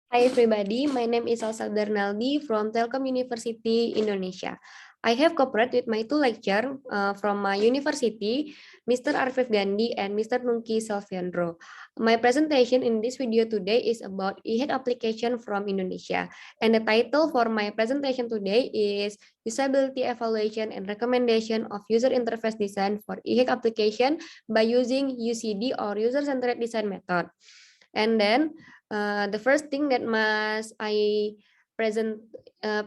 Hi everybody, my name is Elsa Bernaldi from Telkom University, Indonesia. I have cooperated with my two lecturers from my university, Mr. Arifif Gandhi and Mr. Nungki Selviandro. My presentation in this video today is about e-hack application from Indonesia. And the title for my presentation today is Usability Evaluation and Recommendation of User Interface Design for e-hack application by using UCD or User-Centered Design Method. And then the first thing that must I present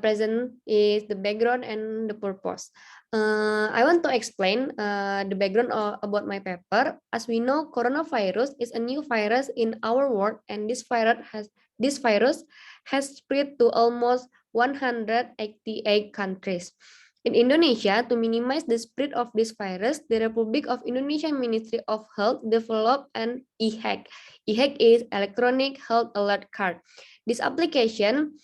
present is the background and the purpose. I want to explain the background about my paper. As we know, coronavirus is a new virus in our world, and this virus has spread to almost 188 countries. In Indonesia, to minimize the spread of this virus, the Republic of Indonesia Ministry of Health developed an e-hack. e-hack is Electronic Health Alert Card. This application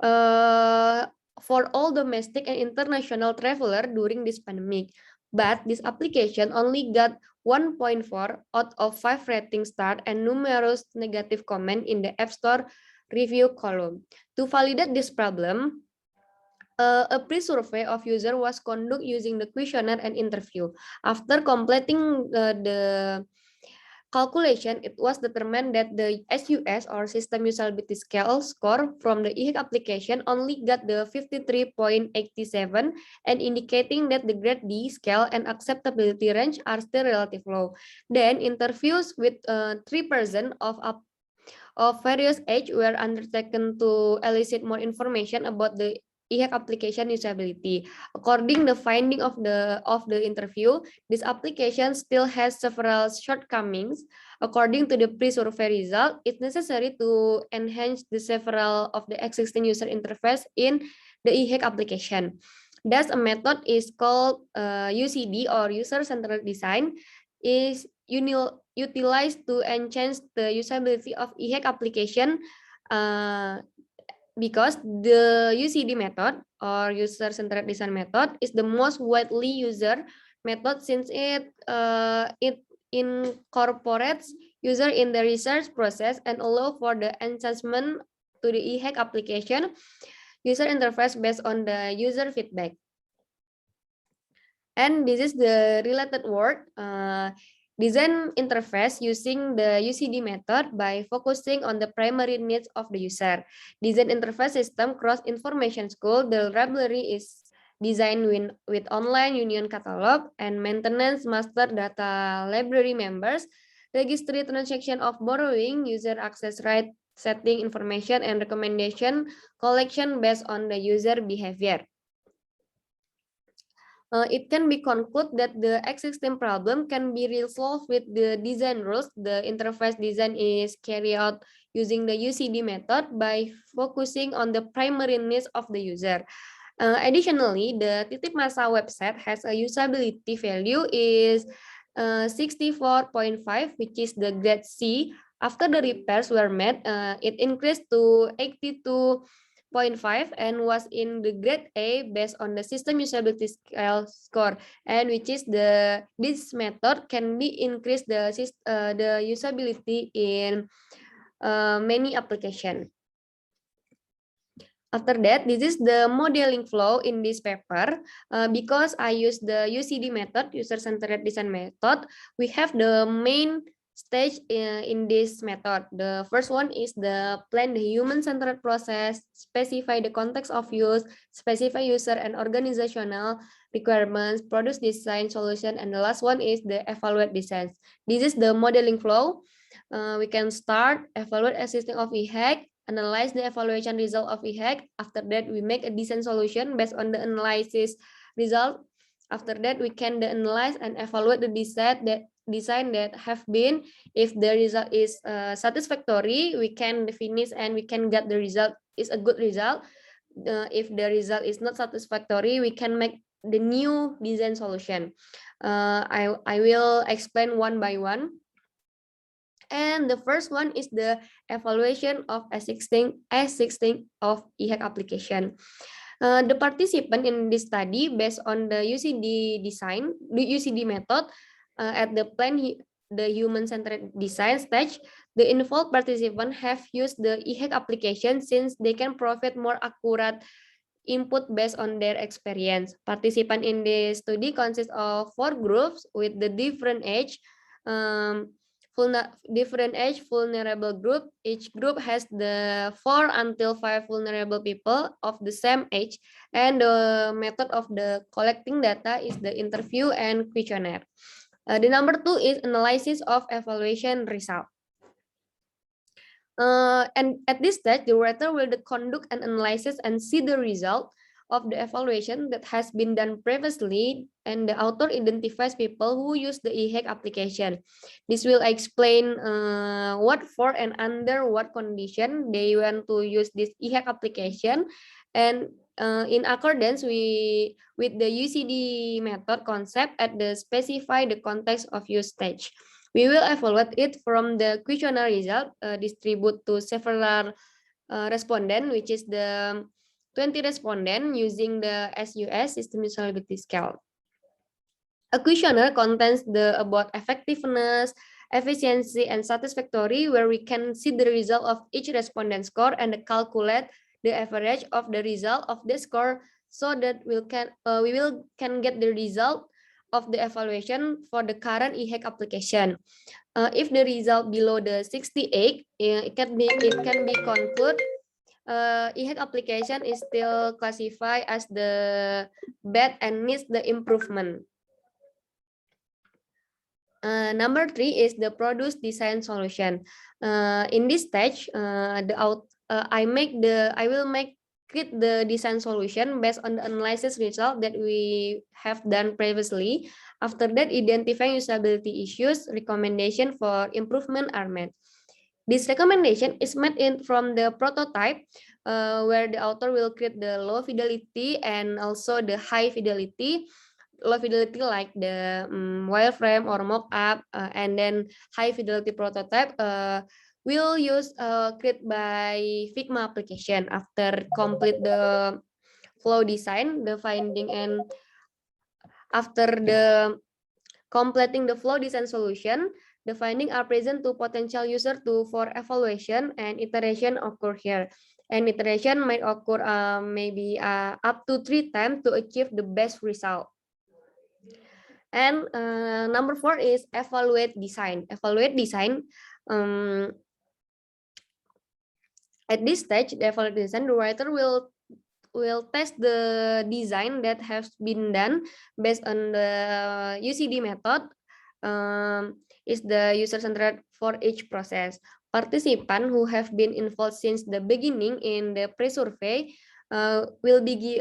for all domestic and international traveler during this pandemic. But this application only got 1.4 out of 5 rating star and numerous negative comment in the App Store review column. To validate this problem, a pre-survey of user was conducted using the questionnaire and interview. After completing the calculation, it was determined that the SUS or System Usability Scale score from the e-hack application only got the 53.87 and indicating that the grade D scale and acceptability range are still relatively low. Then interviews with 3% of various age were undertaken to elicit more information about the e-hack application usability. According to the finding of the interview, this application still has several shortcomings. According to the pre-survey result, it's necessary to enhance the several of the existing user interface in the e-hack application. Thus, a method is called UCD or user-centered design is utilized to enhance the usability of e-hack application because the UCD method or user-centered design method is the most widely used method since it incorporates user in the research process and allow for the enhancement to the e-hack application user interface based on the user feedback. And this is the related work. Design interface using the UCD method by focusing on the primary needs of the user. Design interface system cross information school. The library is designed with online union catalog and maintenance master data library members, registry transaction of borrowing, user access right setting information and recommendation collection based on the user behavior. It can be concluded that the existing problem can be resolved with the design rules. The interface design is carried out using the UCD method by focusing on the primary needs of the user. Additionally, the Titip Masa website has a usability value is 64.5, which is the grade C. After the repairs were made, it increased to 82.5 and was in the grade A based on the system usability scale score, and which is this method can be increased the usability in many applications. After that, this is the modeling flow in this paper. Because I use the UCD method, user-centered design method, we have the main stage in this method. The first one is the plan the human-centered process, specify the context of use, specify user and organizational requirements, produce design solution, and the last one is the evaluate designs. This is the modeling flow. We can start evaluate existing of e-hack, analyze the evaluation result of e-hack. After that, we make a design solution based on the analysis result. After that, we can analyze and evaluate the design that have been. If the result is satisfactory, we can finish and we can get the result is a good result. If the result is not satisfactory, we can make the new design solution. I will explain one by one. And the first one is the evaluation of existing of e-hack application. The participant in this study based on the UCD design, the UCD method at the plan the human-centered design stage The involved participants have used the EHEC application since they can provide more accurate input based on their experience. Participants in this study consist of 4 groups with the different age, vulnerable group. Each group has the 4 until 5 vulnerable people of the same age, and the method of the collecting data is the interview and questionnaire. The number 2 is analysis of evaluation result. And at this stage, the writer will conduct an analysis and see the result of the evaluation that has been done previously, and the author identifies people who use the EHEC application. This will explain what for and under what condition they want to use this EHEC application, and in accordance with the UCD method concept at the specify the context of use stage. We will evaluate it from the questionnaire result, distribute to several respondents, which is the 20 respondents using the SUS, System Usability Scale. A questionnaire contains the about effectiveness, efficiency, and satisfactory, where we can see the result of each respondent score and calculate the average of the result of the score, so that we can get the result of the evaluation for the current EHEC application. If the result below the 68, it can be concluded EHEC application is still classified as the bad and needs the improvement. Number 3 is the produce design solution. In this stage, I will create the design solution based on the analysis result that we have done previously. After that, identifying usability issues, recommendation for improvement are made. This recommendation is made from the prototype, where the author will create the low fidelity and also the high fidelity. Low fidelity like the wireframe or mock-up, and then high fidelity prototype will use create by Figma application. After complete the flow design, the finding, and after the completing the flow design solution, the findings are present to potential user for evaluation, and iteration occur here. And iteration might occur maybe up to 3 times to achieve the best result. And number 4 is evaluate design. Evaluate design. At this stage, the evaluate design, the writer will test the design that has been done based on the UCD method. Is the user-centered for each process. Participants who have been involved since the beginning in the pre-survey will be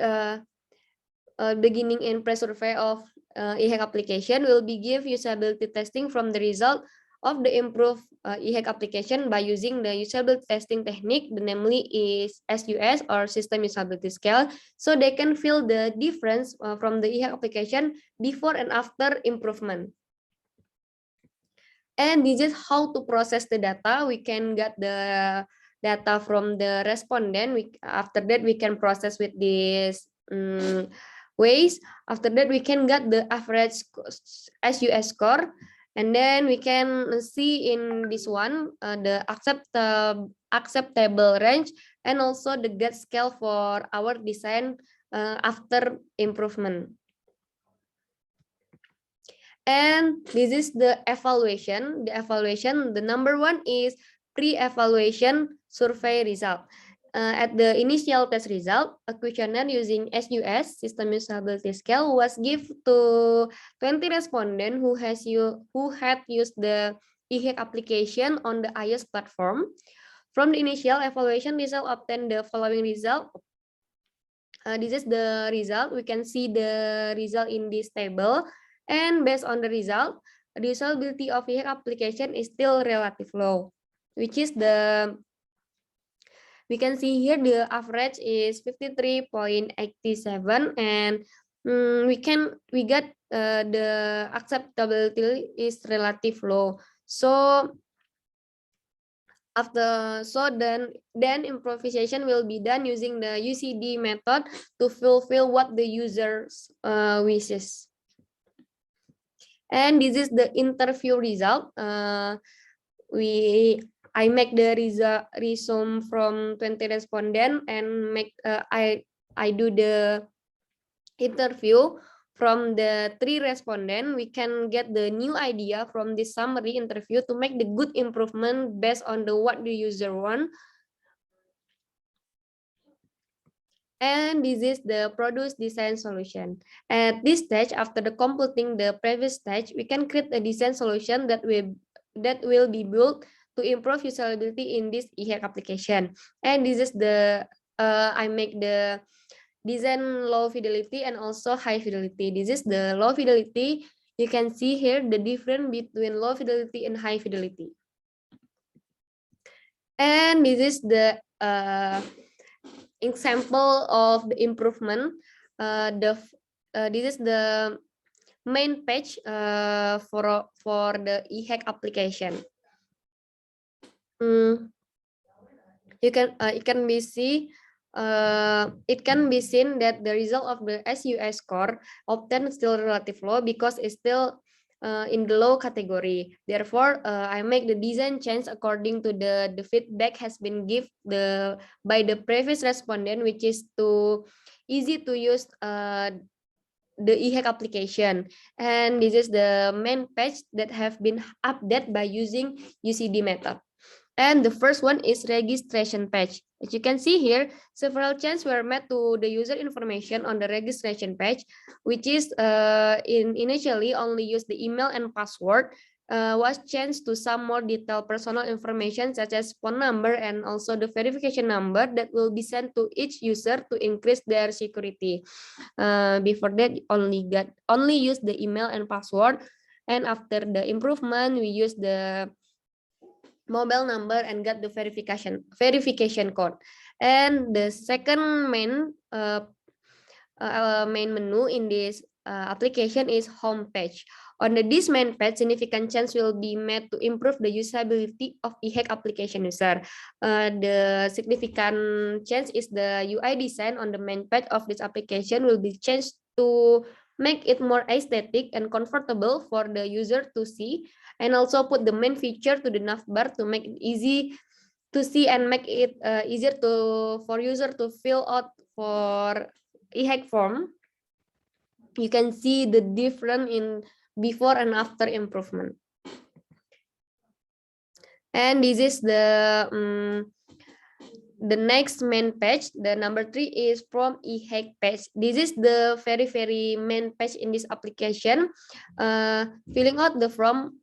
beginning in pre-survey of EHEC application will be give usability testing from the result of the improved EHEC application by using the usability testing technique, namely is SUS or System Usability Scale, so they can feel the difference from the EHEC application before and after improvement. And this is how to process the data. We can get the data from the respondent. After that, we can process with this ways. After that, we can get the average SUS score, and then we can see in this one the acceptable range, and also the get scale for our design after improvement. And this is the evaluation. The number 1 is pre-evaluation survey result. At the initial test result, a questionnaire using SUS, System Usability Scale, was given to 20 respondents who had used the EHEC application on the iOS platform. From the initial evaluation result, obtained the following result. This is the result. We can see the result in this table. And based on the result, the usability of EHEC application is still relatively low, which is we can see here the average is 53.87, and we get the acceptability is relative low. So then improvisation will be done using the UCD method to fulfill what the users wishes. And this is the interview result. We I make the resume from 20 respondent and I do the interview from the 3 respondent. We can get the new idea from this summary interview to make the good improvement based on the what the user want. And this is the produce design solution. At this stage, after the completing the previous stage, we can create a design solution that will be built to improve usability in this e-hack application. And this is the I make the design low fidelity and also high fidelity. This is the low fidelity. You can see here the difference between low fidelity and high fidelity. And this is the example of the improvement. This is the main page for the e-hack application. It can be seen that the result of the SUI score obtained still relative low because it's still in the low category. Therefore, I make the design change according to the feedback has been given by the previous respondent, which is easy to use the e-hack application. And this is the main page that have been updated by using UCD method. And the first one is registration page. As you can see here, several changes were made to the user information on the registration page, which is initially only use the email and password, was changed to some more detailed personal information such as phone number and also the verification number that will be sent to each user to increase their security. Before that, only use the email and password, and after the improvement, we use the mobile number and get the verification code. And the second main menu in this application is home page. On this main page, significant change will be made to improve the usability of e-hack application user. The significant change is the UI design on the main page of this application will be changed to make it more aesthetic and comfortable for the user to see, and also put the main feature to the navbar to make it easy to see and make it easier for user to fill out for e-hack form. You can see the difference in before and after improvement. And this is the next main page. The number 3 is from e-hack page. This is the very main page in this application. Filling out the form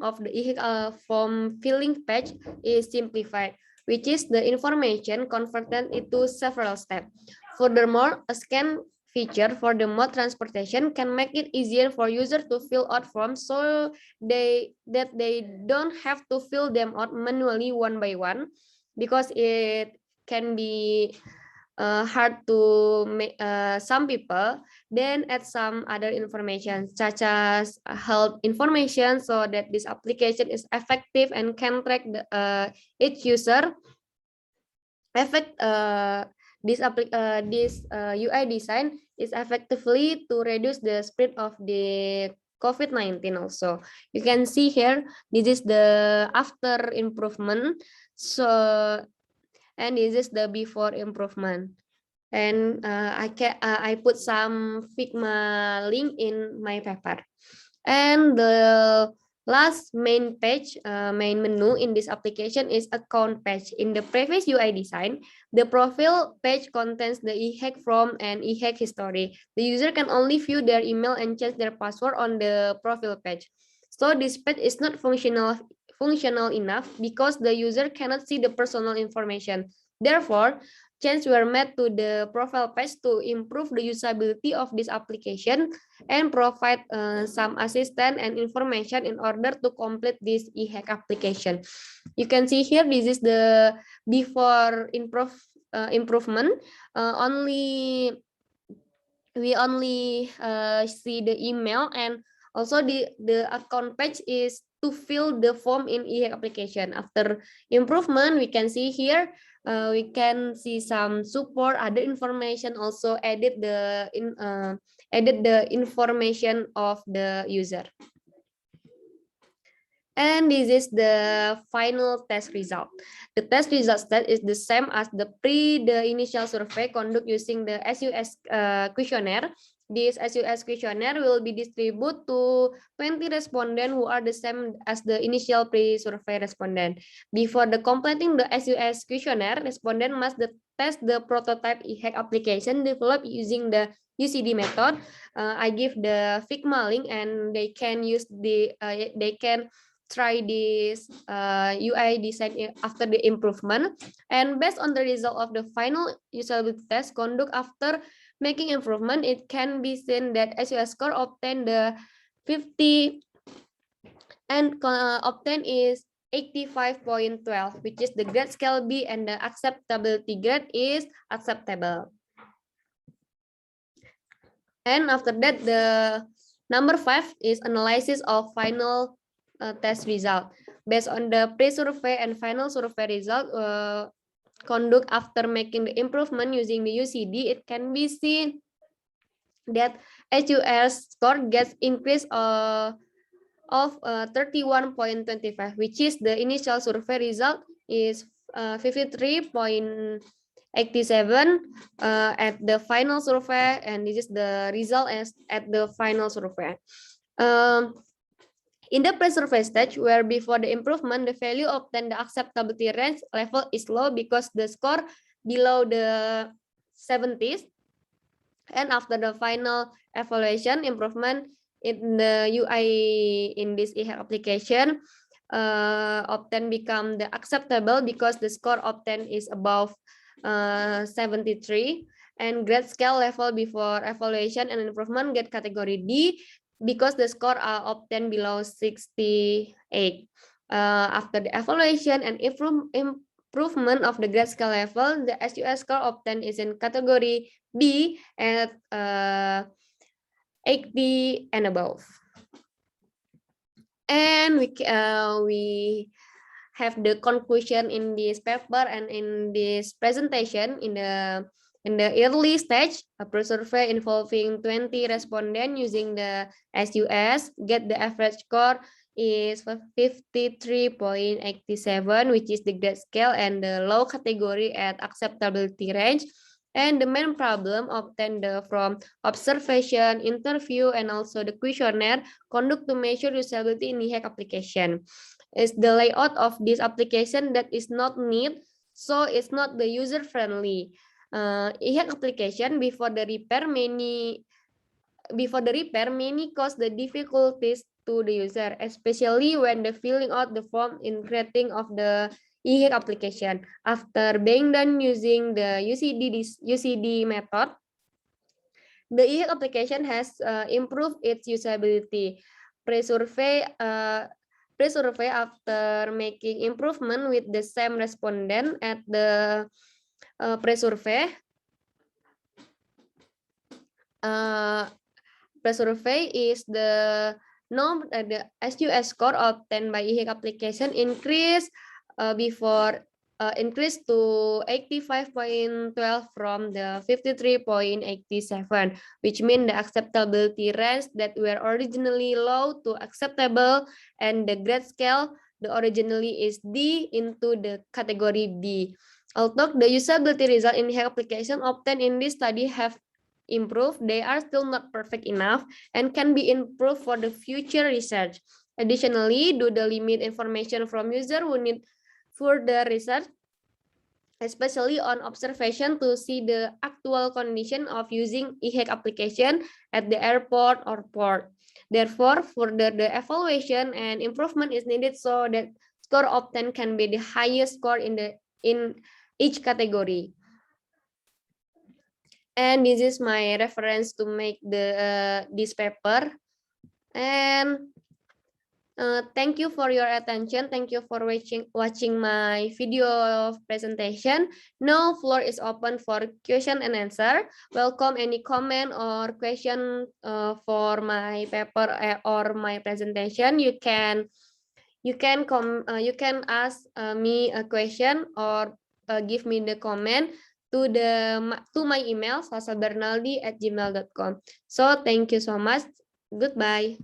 of the e-hack form filling page is simplified, which is the information converted into several steps. Furthermore, a scan feature for the mode transportation can make it easier for users to fill out forms so they don't have to fill them out manually one by one, because it can be hard to make some people. Then add some other information such as health information so that this application is effective and can track each user. This UI design is effectively to reduce the spread of the COVID-19 also. You can see here, this is the after improvement. So, and this is the before improvement. And I put some Figma link in my paper. And the last main page, main menu in this application is account page. In the previous UI design, the profile page contains the e-hack form and e-hack history. The user can only view their email and change their password on the profile page. So this page is not functional enough because the user cannot see the personal information. Therefore, changes were made to the profile page to improve the usability of this application and provide some assistance and information in order to complete this e-hack application. You can see here, this is the before improvement. We only see the email, and also the account page is to fill the form in e-hack application. After improvement, we can see here, we can see some support, other information, also edit the information of the user. And this is the final test result. The test result stat is the same as the initial survey conduct using the SUS questionnaire. This SUS questionnaire will be distributed to 20 respondents who are the same as the initial pre-survey respondent. Before the completing the SUS questionnaire, respondent must test the prototype EHEC application developed using the UCD method. I give the Figma link, and they can try this UI design after the improvement, and based on the result of the final usability test conduct after making improvement, it can be seen that SUS score obtained the 50 and obtained is 85.12, which is the grade scale B, and the acceptability grade is acceptable. And after that, the number 5 is analysis of final test result. Based on the pre-survey and final survey result conduct after making the improvement using the UCD, it can be seen that HUS score gets increase of 31.25, which is the initial survey result is 53.87 at the final survey, and this is the result as at the final survey. In the pre-survey stage, where before the improvement, the value obtained the acceptability range level is low because the score below the 70s. And after the final evaluation improvement in the UI in this EHEC application, obtained become the acceptable because the score obtained is above 73, and grade scale level before evaluation and improvement get category D because the score are obtained below 68. After the evaluation and improvement of the grade scale level, the SUS score obtained is in category B at 80 and above. And we have the conclusion in this paper and in this presentation. In the early stage, a pre-survey involving 20 respondents using the SUS get the average score is 53.87, which is the grade scale and the low category at acceptability range. And the main problem obtained from observation, interview, and also the questionnaire conduct to measure usability in EHEC application is the layout of this application that is not neat, so it's not the user friendly. EHEC application before the repair many cause the difficulties to the user, especially when the filling out the form in creating of the EHEC application. After being done using the UCD method, the EHEC application has improved its usability. Pre-survey after making improvement with the same respondent at the pre-survey is the SUS score obtained by EHEC application increased increased to 85.12 from the 53.87, which means the acceptability range that were originally low to acceptable, and the grade scale the originally is D into the category B. Although the usability result in EHEC application obtained in this study have improved, they are still not perfect enough and can be improved for the future research. Additionally, due to limit information from user who need further research, especially on observation to see the actual condition of using EHEC application at the airport or port. Therefore, further the evaluation and improvement is needed so that score obtained can be the highest score in each category. And this is my reference to make this paper. And thank you for your attention. Thank you for watching my video presentation. Now floor is open for question and answer. Welcome any comment or question for my paper or my presentation. You can ask me a question or give me the comment to my email salsabernaldi@gmail.com. So thank you so much. Goodbye.